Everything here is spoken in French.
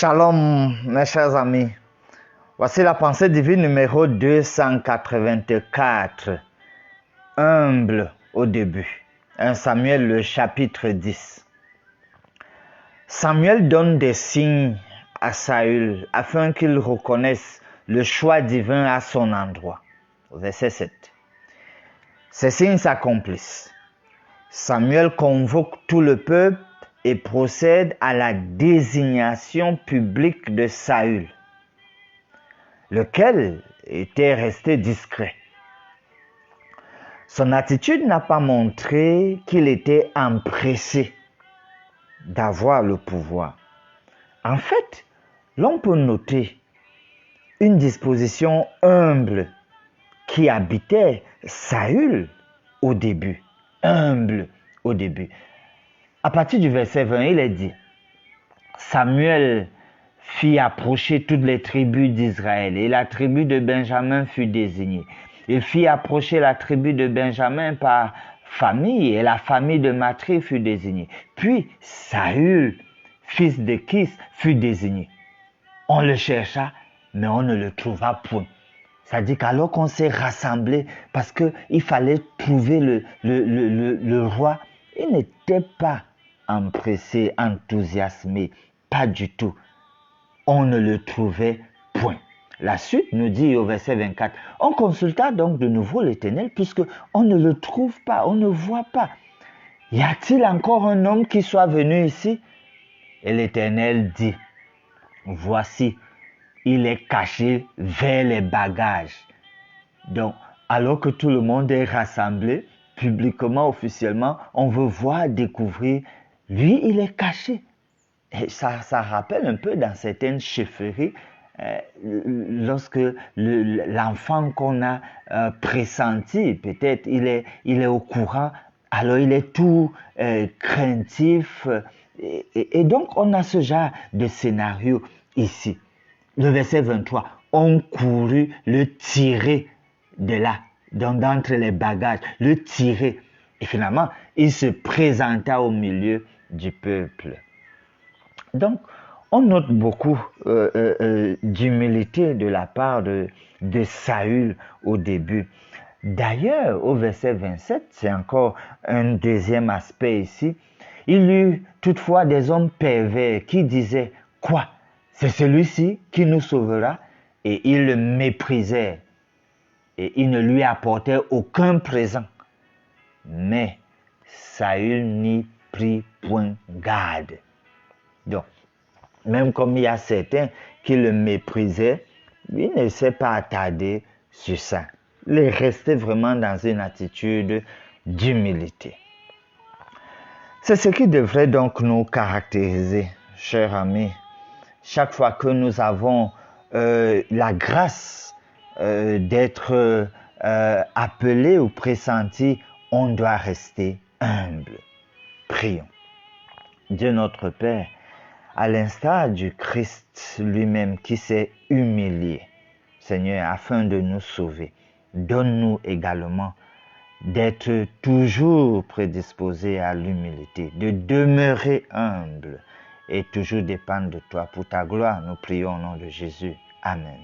Shalom, mes chers amis. Voici la pensée divine numéro 284. Humble au début. 1 Samuel, le chapitre 10. Samuel donne des signes à Saül afin qu'il reconnaisse le choix divin à son endroit. Verset 7. Ces signes s'accomplissent. Samuel convoque tout le peuple et procède à la désignation publique de Saül, lequel était resté discret. Son attitude n'a pas montré qu'il était empressé d'avoir le pouvoir. En fait, l'on peut noter une disposition humble qui habitait Saül au début. Humble au début. À partir du verset 20, il est dit, Samuel fit approcher toutes les tribus d'Israël et la tribu de Benjamin fut désignée. Il fit approcher la tribu de Benjamin par famille et la famille de Matri fut désignée. Puis Saül, fils de Kis, fut désigné. On le chercha, mais on ne le trouva point. C'est-à-dire qu'alors qu'on s'est rassemblé, parce qu'il fallait trouver le roi, il n'était pas empressé, enthousiasmé, pas du tout. On ne le trouvait point. La suite nous dit au verset 24, on consulta donc de nouveau l'Éternel puisque on ne le trouve pas, on ne voit pas. Y a-t-il encore un homme qui soit venu ici? Et l'Éternel dit, voici, il est caché vers les bagages. Donc, alors que tout le monde est rassemblé, publiquement, officiellement, on veut voir, découvrir, lui, il est caché. Et ça rappelle un peu dans certaines chefferies, lorsque l'enfant qu'on a pressenti, peut-être il est au courant, alors il est tout craintif. Et donc, on a ce genre de scénario ici. Le verset 23, on courut le tirer de là, d'entre les bagages, le tirer. Et finalement, il se présenta au milieu du peuple. Donc, on note beaucoup d'humilité de la part de Saül au début. D'ailleurs, au verset 27, c'est encore un deuxième aspect ici. Il y eut toutefois des hommes pervers qui disaient « Quoi? C'est celui-ci qui nous sauvera ?» Et ils le méprisaient et ils ne lui apportaient aucun présent. Mais Saül n'y prit point garde. Donc, même comme il y a certains qui le méprisaient, il ne s'est pas attardé sur ça. Il est resté vraiment dans une attitude d'humilité. C'est ce qui devrait donc nous caractériser, chers amis. Chaque fois que nous avons la grâce d'être appelés ou pressentis, on doit rester humble. Prions. Dieu notre Père, à l'instar du Christ lui-même qui s'est humilié, Seigneur, afin de nous sauver, donne-nous également d'être toujours prédisposés à l'humilité, de demeurer humble et toujours dépendre de toi. Pour ta gloire, nous prions au nom de Jésus. Amen.